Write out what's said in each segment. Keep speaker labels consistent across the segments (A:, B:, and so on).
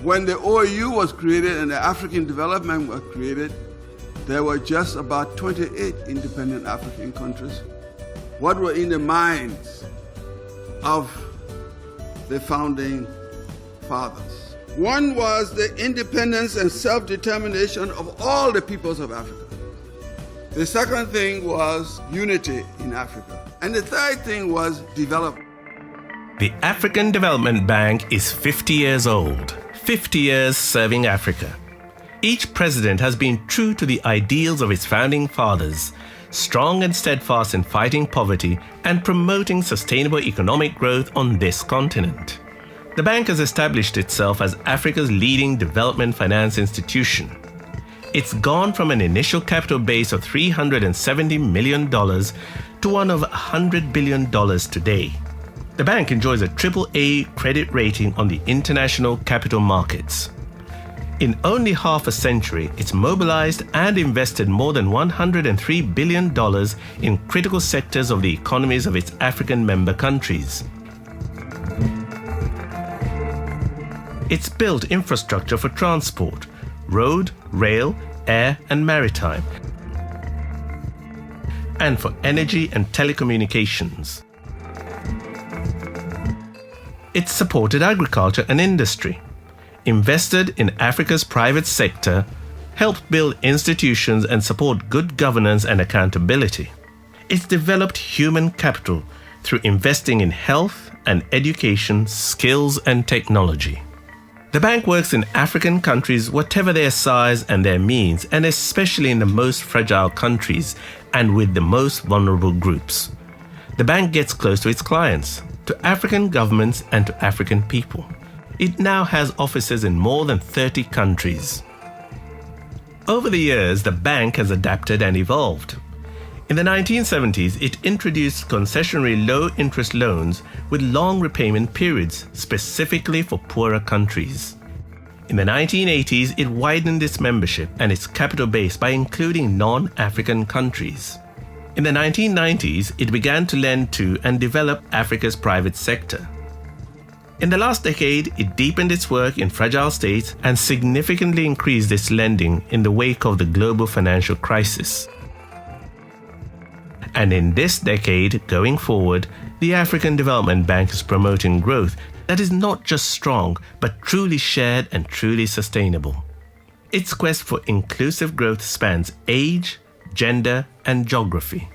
A: When the OAU was created and the African Development was created, there were just about 28 independent African countries. What were in the minds of the founding fathers? One was the independence and self-determination of all the peoples of Africa. The second thing was unity in Africa. And the third thing was development.
B: The African Development Bank is 50 years old, 50 years serving Africa. Each president has been true to the ideals of its founding fathers, strong and steadfast in fighting poverty and promoting sustainable economic growth on this continent. The bank has established itself as Africa's leading development finance institution. It's gone from an initial capital base of $370 million to one of $100 billion today. The bank enjoys a AAA credit rating on the international capital markets. In only half a century, it's mobilized and invested more than $103 billion in critical sectors of the economies of its African member countries. It's built infrastructure for transport, road, rail, air and maritime, and for energy and telecommunications. It's supported agriculture and industry, invested in Africa's private sector, helped build institutions and support good governance and accountability. It's developed human capital through investing in health and education, skills and technology. The bank works in African countries, whatever their size and their means, and especially in the most fragile countries and with the most vulnerable groups. The bank gets close to its clients, to African governments and to African people. It now has offices in more than 30 countries. Over the years, the bank has adapted and evolved. In the 1970s, it introduced concessionary low-interest loans with long repayment periods, specifically for poorer countries. In the 1980s, it widened its membership and its capital base by including non-African countries. In the 1990s, it began to lend to and develop Africa's private sector. In the last decade, it deepened its work in fragile states and significantly increased its lending in the wake of the global financial crisis. And in this decade, going forward, the African Development Bank is promoting growth that is not just strong, but truly shared and truly sustainable. Its quest for inclusive growth spans age, gender, and geography.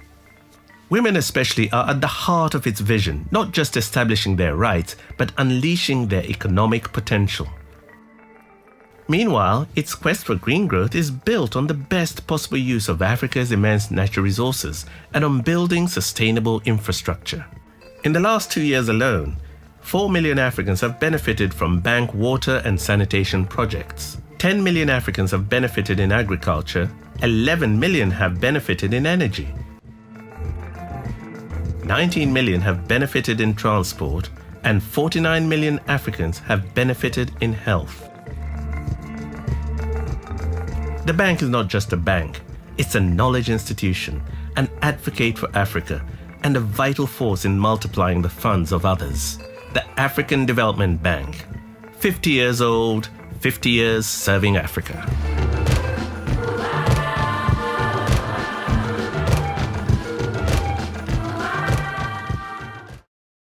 B: Women especially are at the heart of its vision, not just establishing their rights, but unleashing their economic potential. Meanwhile, its quest for green growth is built on the best possible use of Africa's immense natural resources and on building sustainable infrastructure. In the last 2 years alone, 4 million Africans have benefited from bank water and sanitation projects. 10 million Africans have benefited in agriculture, 11 million have benefited in energy. 19 million have benefited in transport, and 49 million Africans have benefited in health. The bank is not just a bank, it's a knowledge institution, an advocate for Africa, and a vital force in multiplying the funds of others. The African Development Bank, 50 years old, 50 years serving Africa.